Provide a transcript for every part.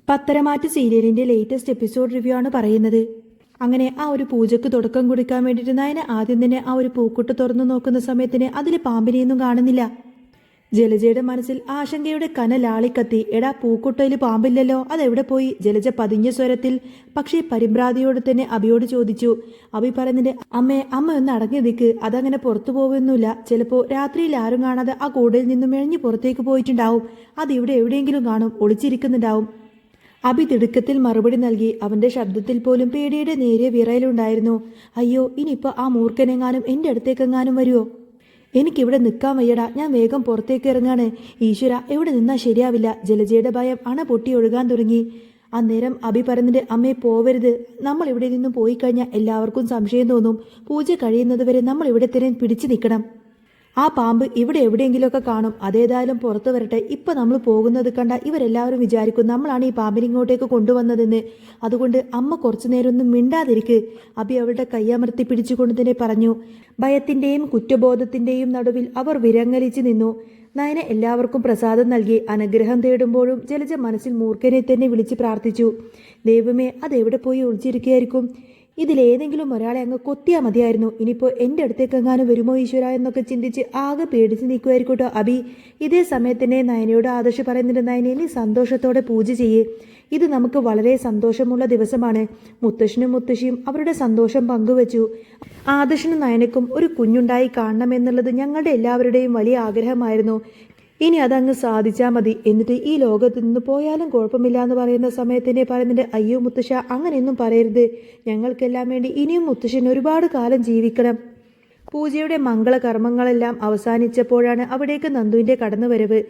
പത്തരമാറ്റ് സീരിയലിന്റെ latest episode review ആണ് പറയുന്നത്. അങ്ങനെ ആ ഒരു പൂജയ്ക്ക് തുടക്കം കുറിക്കാൻ വേണ്ടിയിട്ട് നയന ആദ്യം തന്നെ ആ ഒരു പൂക്കുട്ട് തുറന്നു നോക്കുന്ന സമയത്തിന് അതിൽ പാമ്പിനെയൊന്നും കാണുന്നില്ല. ജലജയുടെ മനസ്സിൽ ആശങ്കയുടെ കനലാളിക്കത്തി. എടാ, പൂക്കുട്ടയിൽ പാമ്പില്ലല്ലോ, അതെവിടെ പോയി? ജലജ പതിഞ്ഞ സ്വരത്തിൽ പക്ഷേ പരിഭ്രാന്തിയോട് തന്നെ അബിയോട് ചോദിച്ചു. അബി പറയുന്നുണ്ട്, അമ്മ ഒന്ന് അടങ്ങി നിൽക്ക്, അതങ്ങനെ പുറത്തു പോകുന്നില്ല. ചിലപ്പോൾ രാത്രിയിൽ ആരും കാണാതെ ആ കൂടയിൽ നിന്നും മെഴഞ്ഞു പുറത്തേക്ക് പോയിട്ടുണ്ടാവും. അതിവിടെ എവിടെയെങ്കിലും കാണും, ഒളിച്ചിരിക്കുന്നുണ്ടാവും. അബി തിടുക്കത്തിൽ മറുപടി നൽകി. അവന്റെ ശബ്ദത്തിൽ പോലും പേടിയുടെ നേരിയ വിറയലുണ്ടായിരുന്നു. അയ്യോ, ഇനിയിപ്പോൾ ആ മൂർഖനെങ്ങാനും എൻ്റെ അടുത്തേക്കെങ്ങാനും വരുമോ? എനിക്കിവിടെ നിൽക്കാൻ വയ്യടാ, ഞാൻ വേഗം പുറത്തേക്ക് ഇറങ്ങാണ്. ഈശ്വര, എവിടെ നിന്നാൽ ശരിയാവില്ല. ജലജയുടെ ഭയം അണ പൊട്ടി ഒഴുകാൻ തുടങ്ങി. അന്നേരം അബി പറഞ്ഞിട്ട്, അമ്മേ പോവരുത്, നമ്മൾ ഇവിടെ നിന്നും പോയി കഴിഞ്ഞാൽ എല്ലാവർക്കും സംശയം തോന്നും. പൂജ കഴിയുന്നത് വരെ നമ്മൾ ഇവിടെ തന്നെ പിടിച്ചു നിൽക്കണം. ആ പാമ്പ് ഇവിടെ എവിടെയെങ്കിലുമൊക്കെ കാണും. അതേതായാലും പുറത്തു വരട്ടെ. ഇപ്പം നമ്മൾ പോകുന്നത് കണ്ട ഇവരെല്ലാവരും വിചാരിക്കും നമ്മളാണ് ഈ പാമ്പിനെ ഇങ്ങോട്ടേക്ക് കൊണ്ടുവന്നതെന്ന്. അതുകൊണ്ട് അമ്മ കുറച്ചു നേരം ഒന്നും മിണ്ടാതിരിക്ക്. അബി അവളുടെ കയ്യമർത്തി പിടിച്ചുകൊണ്ട് തന്നെ പറഞ്ഞു. ഭയത്തിൻ്റെയും കുറ്റബോധത്തിൻ്റെയും നടുവിൽ അവർ വിരങ്ങലിച്ചു നിന്നു. നയന എല്ലാവർക്കും പ്രസാദം നൽകി. അനുഗ്രഹം തേടുമ്പോഴും ജലജ മനസ്സിൽ മൂർഖനെ തന്നെ വിളിച്ച് പ്രാർത്ഥിച്ചു. ദൈവമേ, അതെവിടെ പോയി ഒളിച്ചിരിക്കുകയായിരിക്കും? ഇതിലേതെങ്കിലും ഒരാളെ അങ്ങ് കൊത്തിയാൽ മതിയായിരുന്നു. ഇനിയിപ്പോൾ എൻ്റെ അടുത്തേക്കെങ്ങാനും വരുമോ ഈശ്വര എന്നൊക്കെ ചിന്തിച്ച് ആകെ പേടിച്ച് നിൽക്കുമായിരിക്കട്ടോ അബി. ഇതേ സമയത്തന്നെ നയനയോട് ആദർശ് പറയുന്നുണ്ട്, നയനെ നീ സന്തോഷത്തോടെ പൂജ ചെയ്യേ. ഇത് നമുക്ക് വളരെ സന്തോഷമുള്ള ദിവസമാണ്. മുത്തശ്ശനും മുത്തശ്ശിയും അവരുടെ സന്തോഷം പങ്കുവച്ചു. ആദർശനും നയനക്കും ഒരു കുഞ്ഞുണ്ടായി കാണണമെന്നുള്ളത് ഞങ്ങളുടെ എല്ലാവരുടെയും വലിയ ആഗ്രഹമായിരുന്നു. ഇനി അതങ്ങ് സാധിച്ചാൽ മതി. എന്നിട്ട് ഈ ലോകത്ത് നിന്ന് പോയാലും കുഴപ്പമില്ല എന്ന് പറയുന്ന സമയത്തിനെ പറയുന്നുണ്ട്, അയ്യോ മുത്തശ്ശ, അങ്ങനെയൊന്നും പറയരുത്. ഞങ്ങൾക്കെല്ലാം വേണ്ടി ഇനിയും മുത്തശ്ശൻ ഒരുപാട് കാലം ജീവിക്കണം. പൂജയുടെ മംഗളകർമ്മങ്ങളെല്ലാം അവസാനിച്ചപ്പോഴാണ് അവിടേക്ക് നന്ദുവിൻ്റെ കടന്നുവരവ്.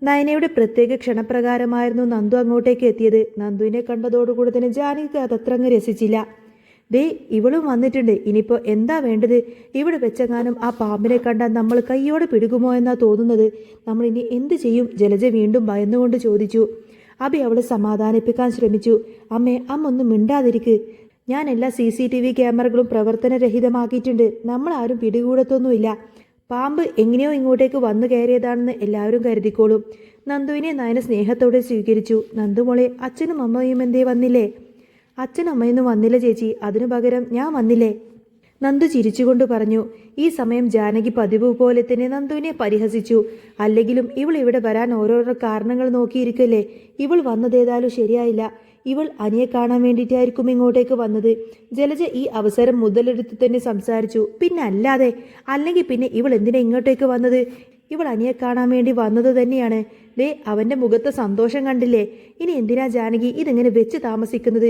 നയനയുടെ പ്രത്യേക ക്ഷണപ്രകാരമായിരുന്നു നന്ദു അങ്ങോട്ടേക്ക് എത്തിയത്. നന്ദുവിനെ കണ്ടതോടുകൂടി തന്നെ ജാനകിക്ക് അതത്രങ്ങ് രസിച്ചില്ല. ദേ, ഇവളും വന്നിട്ടുണ്ട്. ഇനിയിപ്പോൾ എന്താ വേണ്ടത്? ഇവിടെ വെച്ചെങ്ങാനും ആ പാമ്പിനെ കണ്ടാൽ നമ്മൾ കൈയോടെ പിടിക്കുമോ എന്നാ തോന്നുന്നത്. നമ്മൾ ഇനി എന്ത് ചെയ്യും? ജലജ വീണ്ടും ഭയന്നുകൊണ്ട് ചോദിച്ചു. അബി അവളെ സമാധാനിപ്പിക്കാൻ ശ്രമിച്ചു. അമ്മ ഒന്നും മിണ്ടാതിരിക്ക്. ഞാൻ എല്ലാ CCTV ക്യാമറകളും പ്രവർത്തനരഹിതമാക്കിയിട്ടുണ്ട്. നമ്മളാരും പിടികൂടത്തൊന്നുമില്ല. പാമ്പ് എങ്ങനെയോ ഇങ്ങോട്ടേക്ക് വന്നു കയറിയതാണെന്ന് എല്ലാവരും കരുതിക്കോളും. നന്ദുവിനെ നയന സ്നേഹത്തോടെ സ്വീകരിച്ചു. നന്ദുമോളെ, അച്ഛനും അമ്മയും എന്തേ വന്നില്ലേ? അച്ഛനമ്മയൊന്നും വന്നില്ല ചേച്ചി, അതിനു പകരം ഞാൻ വന്നില്ലേ? നന്ദു ചിരിച്ചുകൊണ്ട് പറഞ്ഞു. ഈ സമയം ജാനകി പതിവ് പോലെ തന്നെ നന്ദുവിനെ പരിഹസിച്ചു. അല്ലെങ്കിലും ഇവൾ ഇവിടെ വരാൻ ഓരോരോ കാരണങ്ങൾ നോക്കിയിരിക്കല്ലേ. ഇവൾ വന്നതേതായാലും ശരിയായില്ല. ഇവൾ അനിയെ കാണാൻ വേണ്ടിയിട്ടായിരിക്കും ഇങ്ങോട്ടേക്ക് വന്നത്. ജലജ ഈ അവസരം മുതലെടുത്ത് തന്നെ സംസാരിച്ചു. പിന്നെ അല്ലാതെ, അല്ലെങ്കിൽ പിന്നെ ഇവൾ എന്തിനാ ഇങ്ങോട്ടേക്ക് വന്നത്? ഇവൾ അനിയെ കാണാൻ വേണ്ടി വന്നത് തന്നെയാണ്. ദേ, അവൻ്റെ മുഖത്തെ സന്തോഷം കണ്ടില്ലേ? ഇനി എന്തിനാ ജാനകി ഇതിങ്ങനെ വെച്ച് താമസിക്കുന്നത്?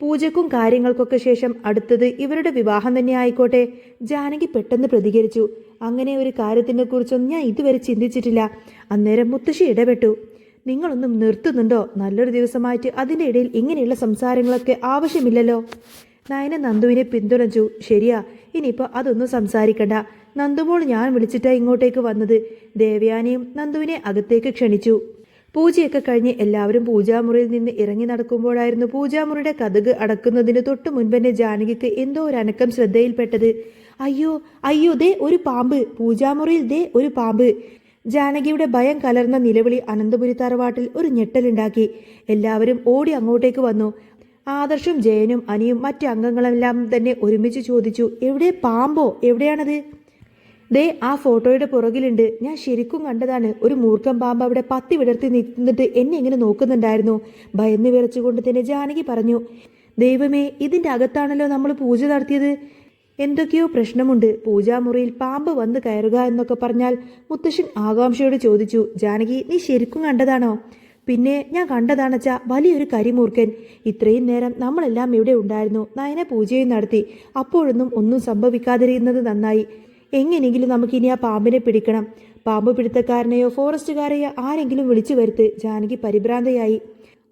പൂജക്കും കാര്യങ്ങൾക്കൊക്കെ ശേഷം അടുത്തത് ഇവരുടെ വിവാഹം തന്നെ ആയിക്കോട്ടെ. ജാനകി പെട്ടെന്ന് പ്രതികരിച്ചു. അങ്ങനെ ഒരു കാര്യത്തിനെ കുറിച്ചൊന്നും ഞാൻ ഇതുവരെ ചിന്തിച്ചിട്ടില്ല. അന്നേരം മുത്തശ്ശി ഇടപെട്ടു. നിങ്ങളൊന്നും നിർത്തുന്നുണ്ടോ? നല്ലൊരു ദിവസമായിട്ട് അതിൻ്റെ ഇടയിൽ ഇങ്ങനെയുള്ള സംസാരങ്ങളൊക്കെ ആവശ്യമില്ലല്ലോ. നയന നന്ദുവിനെ പിന്തുണച്ചു. ശരിയാ, ഇനിയിപ്പോൾ അതൊന്നും സംസാരിക്കണ്ട. നന്ദുമോൾ ഞാൻ വിളിച്ചിട്ടാണ് ഇങ്ങോട്ടേക്ക് വന്നത്. ദേവയാനിയും നന്ദുവിനെ അകത്തേക്ക് ക്ഷണിച്ചു. പൂജയൊക്കെ കഴിഞ്ഞ് എല്ലാവരും പൂജാമുറിയിൽ നിന്ന് ഇറങ്ങി നടക്കുമ്പോഴായിരുന്നു പൂജാമുറിയുടെ കതക് അടക്കുന്നതിന് തൊട്ട് മുൻപന്നെ ജാനകിക്ക് എന്തോ ഒരു അനക്കം ശ്രദ്ധയിൽപ്പെട്ടത്. അയ്യോ, ദേ ഒരു പാമ്പ്! പൂജാമുറിയിൽ ദേ ഒരു പാമ്പ്! ജാനകിയുടെ ഭയം കലർന്ന നിലവിളി അനന്തപുരി തറവാട്ടിൽ ഒരു ഞെട്ടലുണ്ടാക്കി. എല്ലാവരും ഓടി അങ്ങോട്ടേക്ക് വന്നു. ആദർശും ജയനും അനിയും മറ്റ് അംഗങ്ങളെല്ലാം തന്നെ ഒരുമിച്ച് ചോദിച്ചു, എവിടെ പാമ്പോ? എവിടെയാണത്? ദേ, ആ ഫോട്ടോയുടെ പുറകിലുണ്ട്. ഞാൻ ശരിക്കും കണ്ടതാണ്. ഒരു മൂർഖൻ പാമ്പ് അവിടെ പത്തി വിടർത്തി നിന്നിട്ട് എന്നെ ഇങ്ങനെ നോക്കുന്നുണ്ടായിരുന്നു. ഭയന്ന് വിറച്ചുകൊണ്ട് തന്നെ ജാനകി പറഞ്ഞു. ദൈവമേ, ഇതിൻ്റെ അകത്താണല്ലോ നമ്മൾ പൂജ നടത്തിയത്. എന്തൊക്കെയോ പ്രശ്നമുണ്ട്. പൂജാമുറിയിൽ പാമ്പ് വന്ന് കയറുക എന്നൊക്കെ പറഞ്ഞാൽ? മുത്തശ്ശൻ ആകാംക്ഷയോട് ചോദിച്ചു. ജാനകി, നീ ശരിക്കും കണ്ടതാണോ? പിന്നെ ഞാൻ കണ്ടതാണച്ചാ, വലിയൊരു കരിമൂർഖൻ. ഇത്രയും നേരം നമ്മളെല്ലാം ഇവിടെ ഉണ്ടായിരുന്നു. നയന പൂജയും നടത്തി. അപ്പോഴൊന്നും ഒന്നും സംഭവിക്കാതിരുന്നത് നന്നായി. എങ്ങനെയെങ്കിലും നമുക്കിനി ആ പാമ്പിനെ പിടിക്കണം. പാമ്പ് പിടുത്തക്കാരനെയോ ഫോറസ്റ്റുകാരെയോ ആരെങ്കിലും വിളിച്ചു വരുത്ത്. ജാനകി പരിഭ്രാന്തയായി.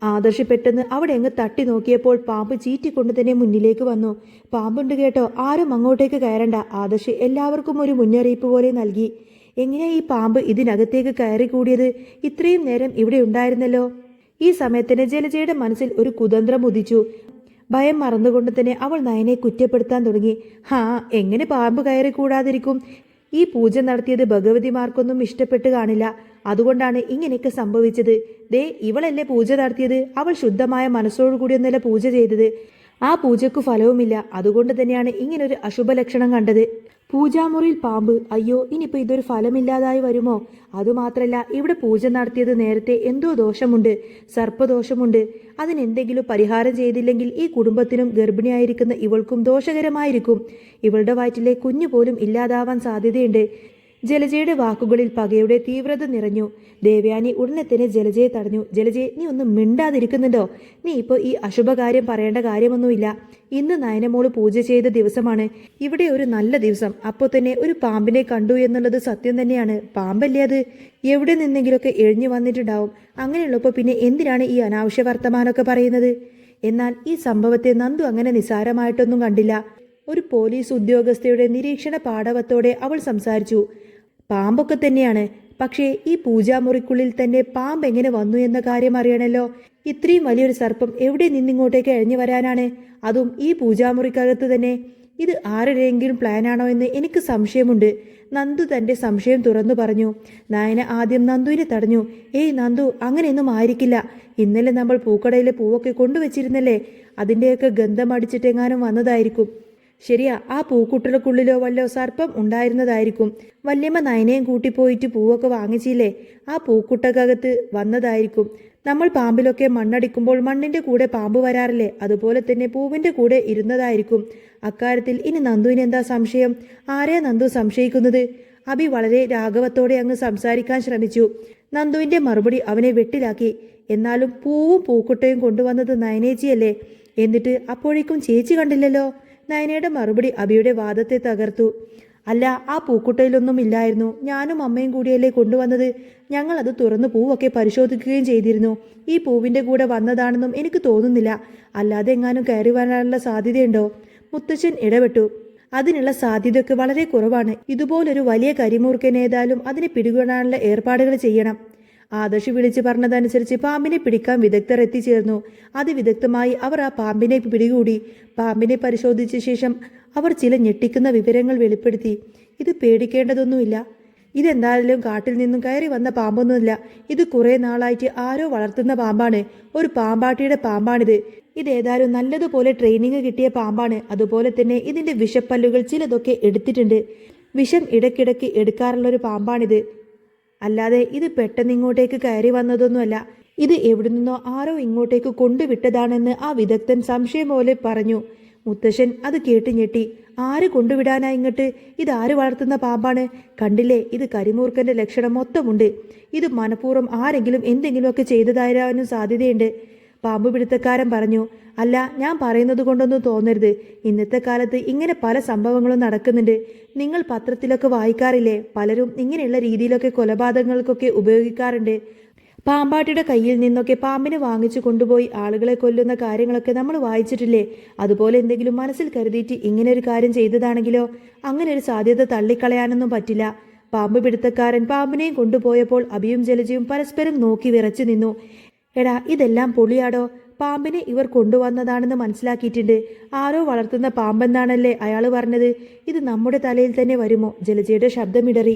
ആദർശ് പെട്ടെന്ന് അവിടെ അങ്ങ് തട്ടി നോക്കിയപ്പോൾ പാമ്പ് ചീറ്റിക്കൊണ്ട് തന്നെ മുന്നിലേക്ക് വന്നു. പാമ്പുണ്ട് കേട്ടോ, ആരും അങ്ങോട്ടേക്ക് കയറണ്ട. ആദർശ് എല്ലാവർക്കും ഒരു മുന്നറിയിപ്പ് പോലെ നൽകി. എങ്ങനെയാ ഈ പാമ്പ് ഇതിനകത്തേക്ക് കയറി കൂടിയത്? ഇത്രയും നേരം ഇവിടെ ഉണ്ടായിരുന്നല്ലോ. ഈ സമയത്തിന് ജലജയുടെ മനസ്സിൽ ഒരു കുതന്ത്രം ഉദിച്ചു. ഭയം മറന്നുകൊണ്ട് തന്നെ അവൾ നയനെ കുറ്റപ്പെടുത്താൻ തുടങ്ങി. എങ്ങനെ പാമ്പ് കയറി കൂടാതിരിക്കും? ഈ പൂജ നടത്തിയത് ഭഗവതിമാർക്കൊന്നും ഇഷ്ടപ്പെട്ട് കാണില്ല. അതുകൊണ്ടാണ് ഇങ്ങനെയൊക്കെ സംഭവിച്ചത്. ദേ ഇവളല്ലേ പൂജ നടത്തിയത്, അവൾ ശുദ്ധമായ മനസ്സോടുകൂടിയൊന്നല്ല പൂജ ചെയ്തത്. ആ പൂജയ്ക്ക് ഫലവുമില്ല. അതുകൊണ്ട് തന്നെയാണ് ഇങ്ങനൊരു അശുഭലക്ഷണം കണ്ടത്. പൂജാമുറിയിൽ പാമ്പ്, അയ്യോ ഇനിയിപ്പോൾ ഇതൊരു ഫലമില്ലാതായി വരുമോ? അതുമാത്രല്ല, ഇവിടെ പൂജ നടത്തിയത് നേരത്തെ എന്തോ ദോഷമുണ്ട്, സർപ്പദോഷമുണ്ട്. അതിനെന്തെങ്കിലും പരിഹാരം ചെയ്തില്ലെങ്കിൽ ഈ കുടുംബത്തിനും ഗർഭിണിയായിരിക്കുന്ന ഇവൾക്കും ദോഷകരമായിരിക്കും. ഇവളുടെ വയറ്റിലെ കുഞ്ഞു പോലും ഇല്ലാതാവാൻ സാധ്യതയുണ്ട്. ജലജയുടെ വാക്കുകളിൽ പകയുടെ തീവ്രത നിറഞ്ഞു. ദേവയാനി ഉടനെ തന്നെ ജലജയെ തടഞ്ഞു. ജലജയെ, നീ ഒന്നും മിണ്ടാതിരിക്കുന്നുണ്ടോ? നീ ഇപ്പോൾ ഈ അശുഭകാര്യം പറയേണ്ട കാര്യമൊന്നുമില്ല. ഇന്ന് നയനമോള് പൂജ ചെയ്ത ദിവസമാണ്. ഇവിടെ ഒരു നല്ല ദിവസം. അപ്പോൾ തന്നെ ഒരു പാമ്പിനെ കണ്ടു എന്നുള്ളത് സത്യം തന്നെയാണ്. പാമ്പല്ലേ അത്? എവിടെ നിന്നെങ്കിലുമൊക്കെ എഴിഞ്ഞു വന്നിട്ടുണ്ടാവും. അങ്ങനെയുള്ളപ്പോൾ പിന്നെ എന്തിനാണ് ഈ അനാവശ്യ വർത്തമാനമൊക്കെ പറയുന്നത്? എന്നാൽ ഈ സംഭവത്തെ നന്ദു അങ്ങനെ നിസാരമായിട്ടൊന്നും കണ്ടില്ല. ഒരു പോലീസ് ഉദ്യോഗസ്ഥയുടെ നിരീക്ഷണ പാടവത്തോടെ അവൾ സംസാരിച്ചു. പാമ്പൊക്കെ തന്നെയാണ്, പക്ഷേ ഈ പൂജാമുറിക്കുള്ളിൽ തന്നെ പാമ്പ് എങ്ങനെ വന്നു എന്ന കാര്യം അറിയണല്ലോ. ഇത്രയും വലിയൊരു സർപ്പം എവിടെ നിന്നിങ്ങോട്ടേക്ക് എഴഞ്ഞു വരാനാണ്? അതും ഈ പൂജാമുറിക്കകത്ത് തന്നെ. ഇത് ആരുടെയെങ്കിലും പ്ലാനാണോ എന്ന് എനിക്ക് സംശയമുണ്ട്. നന്ദു തൻ്റെ സംശയം തുറന്നു പറഞ്ഞു. നയന ആദ്യം നന്ദുവിനെ തടഞ്ഞു. ഏയ് നന്ദു, അങ്ങനെയൊന്നും ആയിരിക്കില്ല. ഇന്നലെ നമ്മൾ പൂക്കടയിലെ പൂവൊക്കെ കൊണ്ടുവച്ചിരുന്നല്ലേ, അതിൻ്റെയൊക്കെ ഗന്ധം അടിച്ചിട്ടെങ്ങാനും വന്നതായിരിക്കും. ശരിയാ, ആ പൂക്കുട്ടലക്കുള്ളിലോ വല്ലോ സർപ്പം ഉണ്ടായിരുന്നതായിരിക്കും. വല്യമ്മ നയനയും കൂട്ടിപ്പോയിട്ട് പൂവൊക്കെ വാങ്ങിച്ചില്ലേ, ആ പൂക്കുട്ടകത്ത് വന്നതായിരിക്കും. നമ്മൾ പാമ്പിലൊക്കെ മണ്ണടിക്കുമ്പോൾ മണ്ണിൻ്റെ കൂടെ പാമ്പ് വരാറില്ലേ, അതുപോലെ തന്നെ പൂവിൻ്റെ കൂടെ ഇരുന്നതായിരിക്കും. അക്കാര്യത്തിൽ ഇനി നന്ദുവിന് എന്താ സംശയം? ആരെയാ നന്ദു സംശയിക്കുന്നത്? അഭി വളരെ രാഘവത്തോടെ അങ്ങ് സംസാരിക്കാൻ ശ്രമിച്ചു. നന്ദുവിൻ്റെ മറുപടി അവനെ വെട്ടിലാക്കി. എന്നാലും പൂവും പൂക്കുട്ടയും കൊണ്ടുവന്നത് നയനേച്ചിയല്ലേ? എന്നിട്ട് അപ്പോഴേക്കും ചേച്ചി കണ്ടില്ലല്ലോ. നയനയുടെ മറുപടി അബിയുടെ വാദത്തെ തകർത്തു. അല്ല, ആ പൂക്കുട്ടയിലൊന്നും ഇല്ലായിരുന്നു. ഞാനും അമ്മയും കൂടിയല്ലേ കൊണ്ടുവന്നത്. ഞങ്ങൾ അത് തുറന്ന് പൂവൊക്കെ പരിശോധിക്കുകയും ചെയ്തിരുന്നു. ഈ പൂവിൻ്റെ കൂടെ വന്നതാണെന്നും എനിക്ക് തോന്നുന്നില്ല. അല്ലാതെ എങ്ങാനും കയറി വരാനുള്ള സാധ്യതയുണ്ടോ? മുത്തച്ഛൻ ഇടപെട്ടു. അതിനുള്ള സാധ്യതയൊക്കെ വളരെ കുറവാണ്. ഇതുപോലൊരു വലിയ കരിമൂർക്കനേതായാലും അതിനെ പിടികൂടാനുള്ള ഏർപ്പാടുകൾ ചെയ്യണം. ആദർശ് വിളിച്ചു പറഞ്ഞതനുസരിച്ച് പാമ്പിനെ പിടിക്കാൻ വിദഗ്ധർ എത്തിച്ചേർന്നു. അതിവിദഗ്ധമായി അവർ ആ പാമ്പിനെ പിടികൂടി. പാമ്പിനെ പരിശോധിച്ച ശേഷം അവർ ചില ഞെട്ടിക്കുന്ന വിവരങ്ങൾ വെളിപ്പെടുത്തി. ഇത് പേടിക്കേണ്ടതൊന്നുമില്ല. ഇതെന്തായാലും കാട്ടിൽ നിന്നും കയറി വന്ന പാമ്പൊന്നുമില്ല. ഇത് കുറേ നാളായിട്ട് ആരോ വളർത്തുന്ന പാമ്പാണ്. ഒരു പാമ്പാട്ടിയുടെ പാമ്പാണിത്. ഇതേതായാലും നല്ലതുപോലെ ട്രെയിനിങ് കിട്ടിയ പാമ്പാണ്. അതുപോലെ തന്നെ ഇതിൻ്റെ വിഷപ്പല്ലുകൾ ചിലതൊക്കെ എടുത്തിട്ടുണ്ട്. വിഷം ഇടയ്ക്കിടയ്ക്ക് എടുക്കാറുള്ളൊരു പാമ്പാണിത്. അല്ലാതെ ഇത് പെട്ടെന്ന് ഇങ്ങോട്ടേക്ക് കയറി വന്നതൊന്നുമല്ല. ഇത് എവിടെ നിന്നോ ആരോ ഇങ്ങോട്ടേക്ക് കൊണ്ടുവിട്ടതാണെന്ന് ആ വിദഗ്ധൻ സംശയം പോലെ പറഞ്ഞു. മുത്തശ്ശൻ അത് കേട്ട് ഞെട്ടി. ആര് കൊണ്ടുവിടാനാ ഇങ്ങോട്ട്? ഇതാര് വളർത്തുന്ന പാമ്പാണ്? കണ്ടില്ലേ, ഇത് കരിമൂർക്കൻ്റെ ലക്ഷണം മൊത്തമുണ്ട്. ഇത് മനഃപൂർവ്വം ആരെങ്കിലും എന്തെങ്കിലുമൊക്കെ ചെയ്തതായാലും സാധ്യതയുണ്ട്. പാമ്പ് പിടുത്തക്കാരൻ പറഞ്ഞു. അല്ല, ഞാൻ പറയുന്നത് കൊണ്ടൊന്നും തോന്നരുത്. ഇന്നത്തെ കാലത്ത് ഇങ്ങനെ പല സംഭവങ്ങളും നടക്കുന്നുണ്ട്. നിങ്ങൾ പത്രത്തിലൊക്കെ വായിക്കാറില്ലേ? പലരും ഇങ്ങനെയുള്ള രീതിയിലൊക്കെ കൊലപാതകങ്ങൾക്കൊക്കെ ഉപയോഗിക്കാറുണ്ട്. പാമ്പാട്ടിയുടെ കയ്യിൽ നിന്നൊക്കെ പാമ്പിനെ വാങ്ങിച്ചു കൊണ്ടുപോയി ആളുകളെ കൊല്ലുന്ന കാര്യങ്ങളൊക്കെ നമ്മൾ വായിച്ചിട്ടില്ലേ? അതുപോലെ എന്തെങ്കിലും മനസ്സിൽ കരുതിയിട്ട് ഇങ്ങനെ ഒരു കാര്യം ചെയ്തതാണെങ്കിലോ? അങ്ങനെ ഒരു സാധ്യത തള്ളിക്കളയാനൊന്നും പറ്റില്ല. പാമ്പ് പിടുത്തക്കാരൻ പാമ്പിനെയും കൊണ്ടുപോയപ്പോൾ അഭിയും ജലജയും പരസ്പരം നോക്കി വിറച്ചു നിന്നു. എടാ, ഇതെല്ലാം പൊളിയാടോ. പാമ്പിനെ ഇവർ കൊണ്ടുവന്നതാണെന്ന് മനസ്സിലാക്കിയിട്ടുണ്ട്. ആരോ വളർത്തുന്ന പാമ്പെന്നാണല്ലേ അയാൾ പറഞ്ഞത്. ഇത് നമ്മുടെ തലയിൽ തന്നെ വരുമോ? ജലജയുടെ ശബ്ദമിടറി.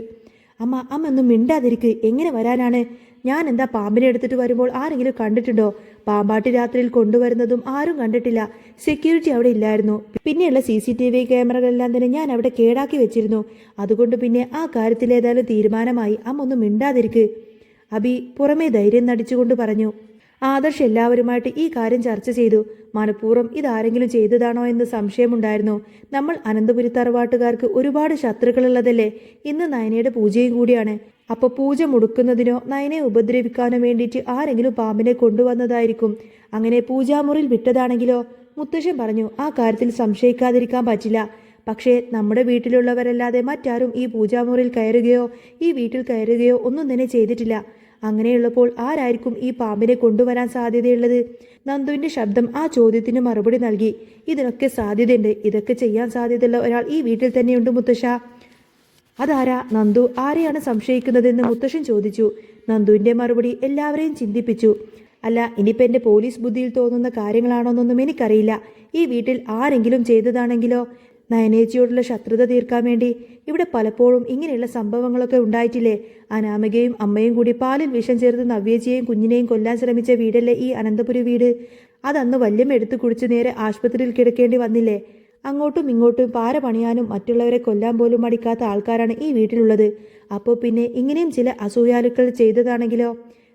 അമ്മ ഒന്നും മിണ്ടാതിരിക്ക്. എങ്ങനെ വരാനാണ്? ഞാൻ എന്താ പാമ്പിനെ എടുത്തിട്ട് വരുമ്പോൾ ആരെങ്കിലും കണ്ടിട്ടുണ്ടോ? പാമ്പാട്ടി രാത്രിയിൽ കൊണ്ടുവരുന്നതും ആരും കണ്ടിട്ടില്ല. സെക്യൂരിറ്റി അവിടെ ഇല്ലായിരുന്നു. പിന്നെയുള്ള CCTV ക്യാമറകളെല്ലാം തന്നെ ഞാൻ അവിടെ കേടാക്കി വെച്ചിരുന്നു. അതുകൊണ്ട് പിന്നെ ആ കാര്യത്തിൽ ഏതായാലും തീരുമാനമായി. അമ്മ ഒന്നും മിണ്ടാതിരിക്ക്. അബി പുറമേ ധൈര്യം നടിച്ചുകൊണ്ട് പറഞ്ഞു. ആദർശ് എല്ലാവരുമായിട്ട് ഈ കാര്യം ചർച്ച ചെയ്തു. മനഃപൂർവ്വം ഇതാരെങ്കിലും ചെയ്തതാണോ എന്ന് സംശയമുണ്ടായിരുന്നു. നമ്മൾ അനന്തപുരി തറവാട്ടുകാർക്ക് ഒരുപാട് ശത്രുക്കളുള്ളതല്ലേ. ഇന്ന് നയനയുടെ പൂജയും കൂടിയാണ്. അപ്പോൾ പൂജ മുടക്കുന്നതിനോ നയനെ ഉപദ്രവിക്കാനോ വേണ്ടിയിട്ട് ആരെങ്കിലും പാമ്പിനെ കൊണ്ടുവന്നതായിരിക്കും. അങ്ങനെ പൂജാമുറിയിൽ വിട്ടതാണെങ്കിലോ? മുത്തശ്ശൻ പറഞ്ഞു. ആ കാര്യത്തിൽ സംശയിക്കാതിരിക്കാൻ പറ്റില്ല. പക്ഷേ നമ്മുടെ വീട്ടിലുള്ളവരല്ലാതെ മറ്റാരും ഈ പൂജാമുറിയിൽ കയറുകയോ ഈ വീട്ടിൽ കയറുകയോ ഒന്നും തന്നെ ചെയ്തിട്ടില്ല. അങ്ങനെയുള്ളപ്പോൾ ആരായിരിക്കും ഈ പാമ്പിനെ കൊണ്ടുവരാൻ സാധ്യതയുള്ളത്? നന്ദുവിൻ്റെ ശബ്ദം ആ ചോദ്യത്തിന് മറുപടി നൽകി. ഇതിനൊക്കെ സാധ്യതയുണ്ട്. ഇതൊക്കെ ചെയ്യാൻ സാധ്യതയുള്ള ഒരാൾ ഈ വീട്ടിൽ തന്നെയുണ്ട് മുത്തശ്ശ. അതാരാ? നന്ദു ആരെയാണ് സംശയിക്കുന്നതെന്ന് മുത്തശ്ശൻ ചോദിച്ചു. നന്ദുവിൻ്റെ മറുപടി എല്ലാവരെയും ചിന്തിപ്പിച്ചു. അല്ല, ഇനിയിപ്പോൾ എൻ്റെ പോലീസ് ബുദ്ധിയിൽ തോന്നുന്ന കാര്യങ്ങളാണോന്നൊന്നും എനിക്കറിയില്ല. ഈ വീട്ടിൽ ആരെങ്കിലും ചെയ്തതാണെങ്കിലോ? നയനേച്ചിയോടുള്ള ശത്രുത തീർക്കാൻ വേണ്ടി. ഇവിടെ പലപ്പോഴും ഇങ്ങനെയുള്ള സംഭവങ്ങളൊക്കെ ഉണ്ടായിട്ടില്ലേ? അനാമികയും അമ്മയും കൂടി പാലിൽ വിഷം ചേർത്ത് നവ്യേച്ചിയെയും കുഞ്ഞിനെയും കൊല്ലാൻ ശ്രമിച്ച വീടല്ലേ ഈ അനന്തപുരി വീട്? അതന്ന് വല്യം എടുത്തു കുടിച്ച് നേരെ ആശുപത്രിയിൽ കിടക്കേണ്ടി വന്നില്ലേ? അങ്ങോട്ടും ഇങ്ങോട്ടും പാര പണിയാനും മറ്റുള്ളവരെ കൊല്ലാൻ പോലും മടിക്കാത്ത ആൾക്കാരാണ് ഈ വീട്ടിലുള്ളത്. അപ്പോൾ പിന്നെ ഇങ്ങനെയും ചില അസൂയാലുക്കൾ ചെയ്തതാണെങ്കിലോ?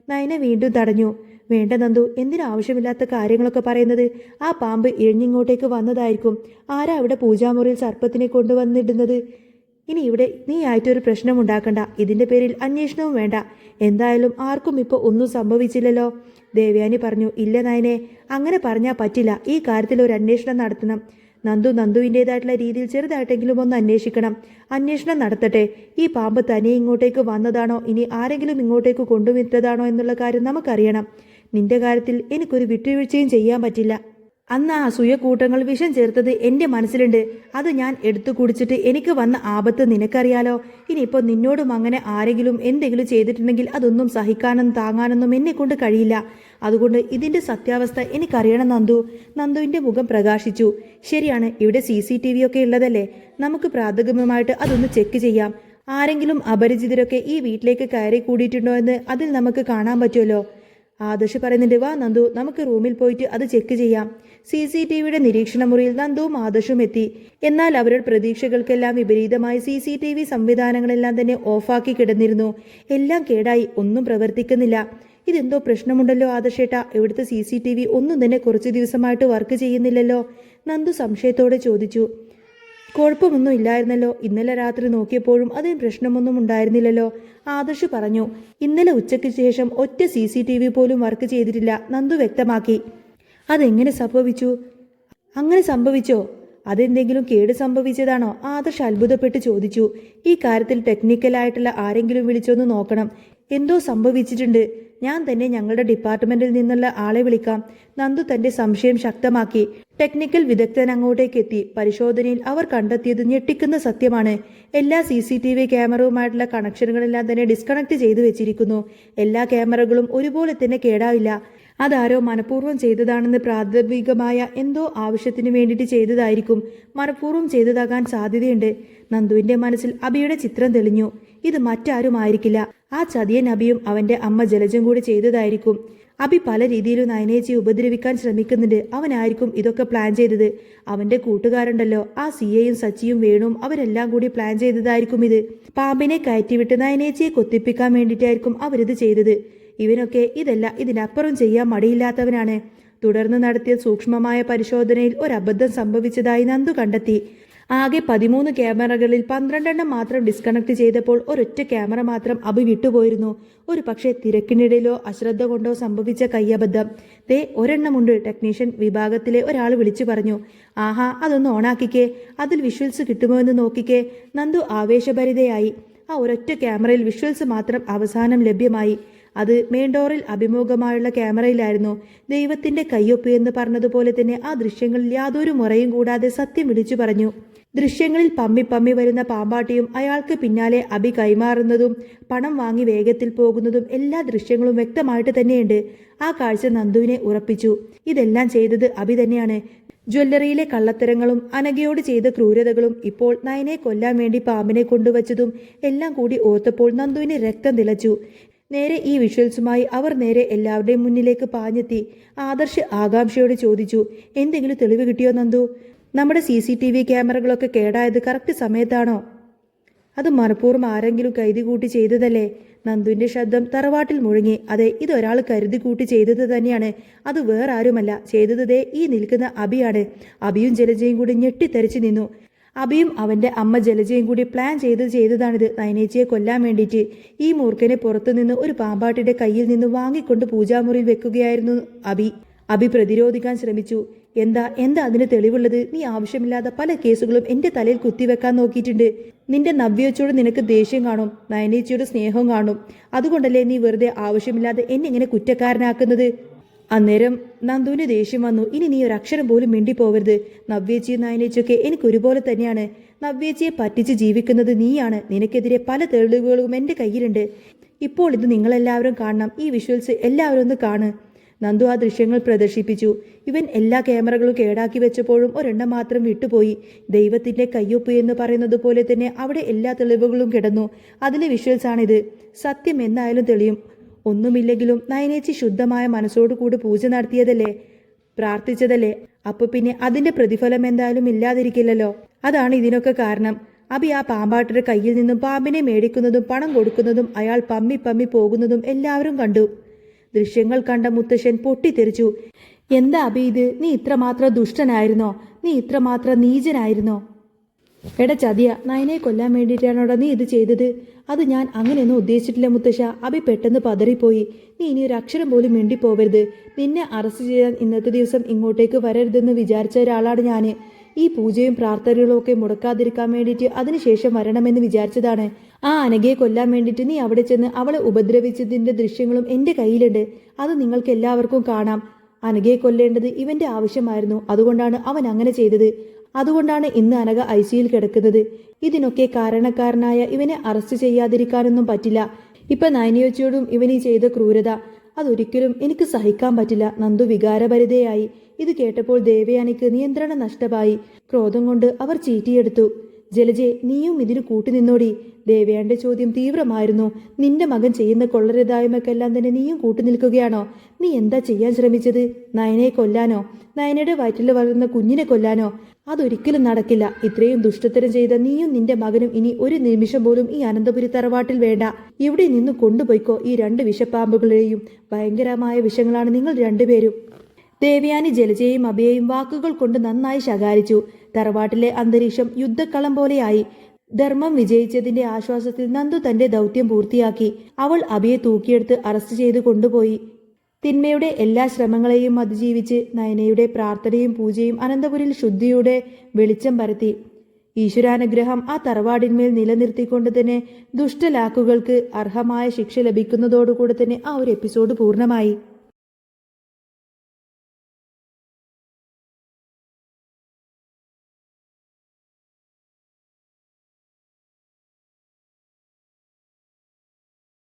നയന വീണ്ടും തടഞ്ഞു. വേണ്ട നന്ദു, എന്തിനാവശ്യമില്ലാത്ത കാര്യങ്ങളൊക്കെ പറയുന്നത്? ആ പാമ്പ് ഇഴഞ്ഞിങ്ങോട്ടേക്ക് വന്നതായിരിക്കും. ആരാ അവിടെ പൂജാമുറിയിൽ സർപ്പത്തിനെ കൊണ്ടുവന്നിടുന്നത്? ഇനി ഇവിടെ നീ ആയിട്ടൊരു പ്രശ്നം ഉണ്ടാക്കണ്ട. ഇതിന്റെ പേരിൽ അന്വേഷണവും വേണ്ട. എന്തായാലും ആർക്കും ഇപ്പോൾ ഒന്നും സംഭവിച്ചില്ലല്ലോ. ദേവയാനി പറഞ്ഞു. ഇല്ല നയനെ, അങ്ങനെ പറഞ്ഞാൽ പറ്റില്ല. ഈ കാര്യത്തിൽ ഒരു അന്വേഷണം നടത്തണം. നന്ദുവിൻ്റെതായിട്ടുള്ള രീതിയിൽ ചെറുതായിട്ടെങ്കിലും ഒന്ന് അന്വേഷിക്കണം. അന്വേഷണം നടത്തട്ടെ. ഈ പാമ്പ് തനിയെ ഇങ്ങോട്ടേക്ക് വന്നതാണോ ഇനി ആരെങ്കിലും ഇങ്ങോട്ടേക്ക് കൊണ്ടുവിട്ടതാണോ എന്നുള്ള കാര്യം നമുക്കറിയണം. നിന്റെ കാര്യത്തിൽ എനിക്കൊരു വിട്ടുവീഴ്ചയും ചെയ്യാൻ പറ്റില്ല. അന്ന് ആ അസൂയ കൂട്ടങ്ങൾ വിഷം ചേർത്തത് എൻ്റെ മനസ്സിലുണ്ട്. അത് ഞാൻ എടുത്തു കുടിച്ചിട്ട് എനിക്ക് വന്ന ആപത്ത് നിനക്കറിയാലോ. ഇനിയിപ്പോൾ നിന്നോടും അങ്ങനെ ആരെങ്കിലും എന്തെങ്കിലും ചെയ്തിട്ടുണ്ടെങ്കിൽ അതൊന്നും സഹിക്കാനും താങ്ങാനൊന്നും എന്നെ കൊണ്ട് കഴിയില്ല. അതുകൊണ്ട് ഇതിൻ്റെ സത്യാവസ്ഥ എനിക്കറിയണം നന്ദു. നന്ദുവിൻ്റെ മുഖം പ്രകാശിച്ചു. ശരിയാണ്, ഇവിടെ CCTV ഒക്കെ ഉള്ളതല്ലേ. നമുക്ക് പ്രാഥമികമായിട്ട് അതൊന്ന് ചെക്ക് ചെയ്യാം. ആരെങ്കിലും അപരിചിതരൊക്കെ ഈ വീട്ടിലേക്ക് കയറി കൂടിയിട്ടുണ്ടോ എന്ന് അതിൽ നമുക്ക് കാണാൻ പറ്റുമല്ലോ. ആദർശ് പറയുന്നുണ്ട്. വാ നന്ദു, നമുക്ക് റൂമിൽ പോയിട്ട് അത് ചെക്ക് ചെയ്യാം. CCTVയുടെ നിരീക്ഷണ മുറിയിൽ നന്ദുവും ആദർശും എത്തി. എന്നാൽ അവരുടെ പ്രതീക്ഷകൾക്കെല്ലാം വിപരീതമായി CCTV സംവിധാനങ്ങളെല്ലാം തന്നെ ഓഫാക്കി കിടന്നിരുന്നു. എല്ലാം കേടായി, ഒന്നും പ്രവർത്തിക്കുന്നില്ല. ഇതെന്തോ പ്രശ്നമുണ്ടല്ലോ ആദർശേട്ടാ. ഇവിടുത്തെ CCTV ഒന്നും തന്നെ കുറച്ച് ദിവസമായിട്ട് വർക്ക് ചെയ്യുന്നില്ലല്ലോ. നന്ദു സംശയത്തോടെ ചോദിച്ചു. കുഴപ്പമൊന്നും ഇല്ലായിരുന്നല്ലോ. ഇന്നലെ രാത്രി നോക്കിയപ്പോഴും അതിന് പ്രശ്നമൊന്നും ഉണ്ടായിരുന്നില്ലല്ലോ. ആദർശ് പറഞ്ഞു. ഇന്നലെ ഉച്ചയ്ക്ക് ശേഷം ഒറ്റ CCTV പോലും വർക്ക് ചെയ്തിട്ടില്ല. നന്ദു വ്യക്തമാക്കി. അതെങ്ങനെ സംഭവിച്ചു? അങ്ങനെ സംഭവിച്ചോ? അതെന്തെങ്കിലും കേട് സംഭവിച്ചതാണോ? ആദർശ് അത്ഭുതപ്പെട്ട് ചോദിച്ചു. ഈ കാര്യത്തിൽ ടെക്നിക്കലായിട്ടുള്ള ആരെങ്കിലും വിളിച്ചൊന്ന് നോക്കണം. എന്തോ സംഭവിച്ചിട്ടുണ്ട്. ഞാൻ തന്നെ ഞങ്ങളുടെ ഡിപ്പാർട്ട്മെന്റിൽ നിന്നുള്ള ആളെ വിളിക്കാം. നന്ദു തന്റെ സംശയം ശക്തമാക്കി. ടെക്നിക്കൽ വിദഗ്ധൻ അങ്ങോട്ടേക്ക് എത്തി. പരിശോധനയിൽ അവർ കണ്ടെത്തിയത് ഞെട്ടിക്കുന്ന സത്യമാണ്. എല്ലാ CCTV ക്യാമറയുമായിട്ടുള്ള കണക്ഷനുകളെല്ലാം തന്നെ ഡിസ്കണക്ട് ചെയ്തു വെച്ചിരിക്കുന്നു. എല്ലാ ക്യാമറകളും ഒരുപോലെ തന്നെ കേടാവില്ല. അതാരോ മനഃപൂർവ്വം ചെയ്തതാണെന്ന് പ്രാഥമികമായ എന്തോ ആവശ്യത്തിന് വേണ്ടിയിട്ട് ചെയ്തതായിരിക്കും. മനഃപൂർവ്വം ചെയ്തതാകാൻ സാധ്യതയുണ്ട്. നന്ദുവിന്റെ മനസ്സിൽ അബിയുടെ ചിത്രം തെളിഞ്ഞു. ഇത് മറ്റാരും ആയിരിക്കില്ല. ആ ചതിയൻ അബിയും അവന്റെ അമ്മ ജലജം കൂടി ചെയ്തതായിരിക്കും. അബി പല രീതിയിലും നയനേച്ചിയെ ഉപദ്രവിക്കാൻ ശ്രമിക്കുന്നുണ്ട്. അവനായിരിക്കും ഇതൊക്കെ പ്ലാൻ ചെയ്തത്. അവന്റെ കൂട്ടുകാരുണ്ടല്ലോ, ആ സിയയും സച്ചിയും വേണുവും, അവരെല്ലാം കൂടി പ്ലാൻ ചെയ്തതായിരിക്കും ഇത്. പാമ്പിനെ കയറ്റിവിട്ട് നയനേച്ചിയെ കൊത്തിപ്പിക്കാൻ വേണ്ടിയിട്ടായിരിക്കും അവരിത് ചെയ്തത്. ഇവനൊക്കെ ഇതല്ല ഇതിനപ്പുറം ചെയ്യാൻ മടിയില്ലാത്തവനാണ്. തുടർന്ന് നടത്തിയ സൂക്ഷ്മമായ പരിശോധനയിൽ ഒരബദ്ധം സംഭവിച്ചതായി നന്ദു കണ്ടെത്തി. ആകെ 13 ക്യാമറകളിൽ 12 മാത്രം ഡിസ്കണക്ട് ചെയ്തപ്പോൾ ഒരൊറ്റ ക്യാമറ മാത്രം അബി വിട്ടുപോയിരുന്നു. ഒരു പക്ഷേ തിരക്കിനിടയിലോ അശ്രദ്ധ കൊണ്ടോ സംഭവിച്ച കയ്യബദ്ധം. ദേ ഒരെണ്ണമുണ്ട്, ടെക്നീഷ്യൻ വിഭാഗത്തിലെ ഒരാൾ വിളിച്ചു പറഞ്ഞു. ആഹാ, അതൊന്ന് ഓണാക്കിക്കേ. അതിൽ വിഷ്വൽസ് കിട്ടുമോ എന്ന് നോക്കിക്കേ. നന്ദു ആവേശഭരിതയായി. ആ ഒരൊറ്റ ക്യാമറയിൽ വിഷ്വൽസ് മാത്രം അവസാനം ലഭ്യമായി. അത് മെയിൻ ഡോറിൽ അഭിമുഖമായുള്ള ക്യാമറയിലായിരുന്നു. ദൈവത്തിന്റെ കയ്യൊപ്പ് എന്ന് പറഞ്ഞതുപോലെ തന്നെ ആ ദൃശ്യങ്ങളിൽ യാതൊരു മുറയും കൂടാതെ സത്യം വിളിച്ചു പറഞ്ഞു. ദൃശ്യങ്ങളിൽ പമ്മി വരുന്ന പാമ്പാട്ടിയും അയാൾക്ക് പിന്നാലെ അബി കൈമാറുന്നതും പണം വാങ്ങി വേഗത്തിൽ പോകുന്നതും എല്ലാ ദൃശ്യങ്ങളും വ്യക്തമായിട്ട് തന്നെയുണ്ട്. ആ കാഴ്ച നന്ദുവിനെ ഉറപ്പിച്ചു. ഇതെല്ലാം ചെയ്തത് അബി തന്നെയാണ്. ജ്വല്ലറിയിലെ കള്ളത്തരങ്ങളും അനഘയോട് ചെയ്ത ക്രൂരതകളും ഇപ്പോൾ നയനെ കൊല്ലാൻ വേണ്ടി പാമ്പിനെ കൊണ്ടുവച്ചതും എല്ലാം കൂടി ഓർത്തപ്പോൾ നന്ദുവിന് രക്തം തിളച്ചു. നേരെ ഈ വിഷ്വൽസുമായി അവർ നേരെ എല്ലാവരുടെയും മുന്നിലേക്ക് പാഞ്ഞെത്തി. ആദർശ് ആകാംക്ഷയോട് ചോദിച്ചു. എന്തെങ്കിലും തെളിവ് കിട്ടിയോ നന്ദു? നമ്മുടെ CCTV ക്യാമറകളൊക്കെ കേടായത് കറക്റ്റ് സമയത്താണോ? അത് മനഃപൂർവ്വം ആരെങ്കിലും കരുതി കൂട്ടി ചെയ്തതല്ലേ? നന്ദുവിന്റെ ശബ്ദം തറവാട്ടിൽ മുഴങ്ങി. അതെ, ഇതൊരാൾ കരുതി കൂട്ടി ചെയ്തത് തന്നെയാണ്. അത് വേറെ ആരുമല്ല. ചെയ്തത് ദേ ഈ നിൽക്കുന്ന അബിയാണ്. അബിയും ജലജയും കൂടി ഞെട്ടിത്തെറിച്ചു നിന്നു. അബിയും അവന്റെ അമ്മ ജലജയും കൂടി പ്ലാൻ ചെയ്തതാണിത്, നയനേച്ചിയെ കൊല്ലാൻ വേണ്ടിയിട്ട്. ഈ മൂർഖനെ പുറത്തുനിന്ന് ഒരു പാമ്പാട്ടിയുടെ കയ്യിൽ നിന്ന് വാങ്ങിക്കൊണ്ട് പൂജാമുറിയിൽ വെക്കുകയായിരുന്നു അബി പ്രതിരോധിക്കാൻ ശ്രമിച്ചു. എന്താ അതിന് തെളിവുള്ളത്? നീ ആവശ്യമില്ലാത്ത പല കേസുകളും എന്റെ തലയിൽ കുത്തിവെക്കാൻ നോക്കിയിട്ടുണ്ട്. നിന്റെ നവ്യച്ചോട് നിനക്ക് ദേഷ്യം കാണും, നയനേച്ചിയോട് സ്നേഹം കാണും. അതുകൊണ്ടല്ലേ നീ വെറുതെ ആവശ്യമില്ലാതെ എന്നെ ഇങ്ങനെ കുറ്റക്കാരനാക്കുന്നത്? അന്നേരം നന്ദുവിന് ദേഷ്യം വന്നു. ഇനി നീ ഒരു അക്ഷരം പോലും മിണ്ടിപ്പോവരുത്. നവ്യേച്ചിയും നയനേച്ചിയൊക്കെ എനിക്ക് ഒരുപോലെ തന്നെയാണ്. നവ്യേച്ചിയെ പറ്റിച്ച് ജീവിക്കുന്നത് നീയാണ്. നിനക്കെതിരെ പല തെളിവുകളും എൻ്റെ കയ്യിലുണ്ട്. ഇപ്പോൾ ഇത് നിങ്ങളെല്ലാവരും കാണണം. ഈ വിഷ്വൽസ് എല്ലാവരും ഒന്ന് കാണ്. നന്ദു ആ ദൃശ്യങ്ങൾ പ്രദർശിപ്പിച്ചു. ഇവൻ എല്ലാ ക്യാമറകളും കേടാക്കി വെച്ചപ്പോഴും ഒരെണ്ണം മാത്രം വിട്ടുപോയി. ദൈവത്തിന്റെ കയ്യൊപ്പ് എന്ന് പറയുന്നത് പോലെ തന്നെ അവിടെ എല്ലാ തെളിവുകളും കിടന്നു. അതിലെ വിഷ്വൽസാണിത്. സത്യം എന്തായാലും തെളിയും. ഒന്നുമില്ലെങ്കിലും നയനേച്ചി ശുദ്ധമായ മനസ്സോടുകൂടി പൂജ നടത്തിയതല്ലേ, പ്രാർത്ഥിച്ചതല്ലേ. അപ്പൊ പിന്നെ അതിന്റെ പ്രതിഫലം എന്തായാലും ഇല്ലാതിരിക്കില്ലല്ലോ. അതാണ് ഇതിനൊക്കെ കാരണം. അബി ആ പാമ്പാട്ടിയുടെ കയ്യിൽ നിന്നും പാമ്പിനെ മേടിക്കുന്നതും പണം കൊടുക്കുന്നതും അയാൾ പമ്മി പമ്മി പോകുന്നതും എല്ലാവരും കണ്ടു. ദൃശ്യങ്ങൾ കണ്ട മുത്തശ്ശൻ പൊട്ടിത്തെറിച്ചു. എന്താ അബി ഇത്? നീ ഇത്രമാത്രം ദുഷ്ടനായിരുന്നോ? നീ ഇത്രമാത്രം നീചനായിരുന്നോ? എടാ ചതിയ, നയനെ കൊല്ലാൻ വേണ്ടിയിട്ടാണോടാ നീ ഇത് ചെയ്തത്? അത് ഞാൻ അങ്ങനെയൊന്നും ഉദ്ദേശിച്ചിട്ടില്ല മുത്തശ്ശ. അബി പെട്ടെന്ന് പതറിപ്പോയി. നീ ഇനി ഒരു അക്ഷരം പോലും മിണ്ടിപ്പോവരുത്. നിന്നെ അറസ്റ്റ് ചെയ്യാൻ ഇന്നത്തെ ദിവസം ഇങ്ങോട്ടേക്ക് വരരുതെന്ന് വിചാരിച്ച ഒരാളാണ് ഞാൻ. ഈ പൂജയും പ്രാർത്ഥനകളും ഒക്കെ മുടക്കാതിരിക്കാൻ വേണ്ടിയിട്ട് അതിനുശേഷം വരണമെന്ന് വിചാരിച്ചതാണ്. ആ അനഘയെ കൊല്ലാൻ വേണ്ടിയിട്ട് നീ അവിടെ ചെന്ന് അവളെ ഉപദ്രവിച്ചതിന്റെ ദൃശ്യങ്ങളും എൻ്റെ കയ്യിലുണ്ട്. അത് നിങ്ങൾക്ക് എല്ലാവർക്കും കാണാം. അനഘയെ കൊല്ലേണ്ടത് ഇവന്റെ ആവശ്യമായിരുന്നു. അതുകൊണ്ടാണ് അവൻ അങ്ങനെ ചെയ്തത്. അതുകൊണ്ടാണ് ഇന്ന് അനഘ ഐസിയിൽ കിടക്കുന്നത്. ഇതിനൊക്കെ കാരണക്കാരനായ ഇവനെ അറസ്റ്റ് ചെയ്യാതിരിക്കാനൊന്നും പറ്റില്ല. ഇപ്പൊ നയനയോച്ചിയോടും ഇവനീ ചെയ്ത ക്രൂരത അതൊരിക്കലും എനിക്ക് സഹിക്കാൻ പറ്റില്ല. നന്ദു വികാരഭരിതയായി. ഇത് കേട്ടപ്പോൾ ദേവയാനിക്ക് നിയന്ത്രണം നഷ്ടമായി. ക്രോധം കൊണ്ട് അവർ ചീറ്റിയെടുത്തു. ജലജെ, നീയും ഇതിന് കൂട്ടുനിന്നോടി. ദേവയാന്റെ ചോദ്യം തീവ്രമായിരുന്നു. നിന്റെ മകൻ ചെയ്യുന്ന കൊള്ളരുതായ്മക്കെല്ലാം തന്നെ നീയും കൂട്ടുനിൽക്കുകയാണോ? നീ എന്താ ചെയ്യാൻ ശ്രമിച്ചത്? നയനയെ കൊല്ലാനോ? നയനയുടെ വയറ്റിൽ വളർന്ന കുഞ്ഞിനെ കൊല്ലാനോ? അതൊരിക്കലും നടക്കില്ല. ഇത്രയും ദുഷ്ടത്തരം ചെയ്ത നീയും നിന്റെ മകനും ഇനി ഒരു നിമിഷം പോലും ഈ അനന്തപുരി തറവാട്ടിൽ വേണ്ട. ഇവിടെ നിന്ന് കൊണ്ടുപോയിക്കോ ഈ 2 വിഷപ്പാമ്പുകളെയും. ഭയങ്കരമായ വിഷങ്ങളാണ് നിങ്ങൾ രണ്ടുപേരും. ദേവയാനി ജലജയെയും അബിയെയും വാക്കുകൾ കൊണ്ട് നന്നായി ശകാരിച്ചു. തറവാട്ടിലെ അന്തരീക്ഷം യുദ്ധക്കളം പോലെയായി. ധർമ്മം വിജയിച്ചതിന്റെ ആശ്വാസത്തിൽ നന്ദു തന്റെ ദൗത്യം പൂർത്തിയാക്കി. അവൾ അബിയെ തൂക്കിയെടുത്ത് അറസ്റ്റ് ചെയ്ത് കൊണ്ടുപോയി. തിന്മയുടെ എല്ലാ ശ്രമങ്ങളെയും അതിജീവിച്ച് നയനയുടെ പ്രാർത്ഥനയും പൂജയും അനന്തപുരിൽ ശുദ്ധിയുടെ വെളിച്ചം പരത്തി. ഈശ്വരാനുഗ്രഹം ആ തറവാടിന്മേൽ നിലനിർത്തിക്കൊണ്ട് തന്നെ ദുഷ്ടലാക്കുകൾക്ക് അർഹമായ ശിക്ഷ ലഭിക്കുന്നതോടുകൂടെ തന്നെ ആ ഒരു എപ്പിസോഡ് പൂർണ്ണമായി.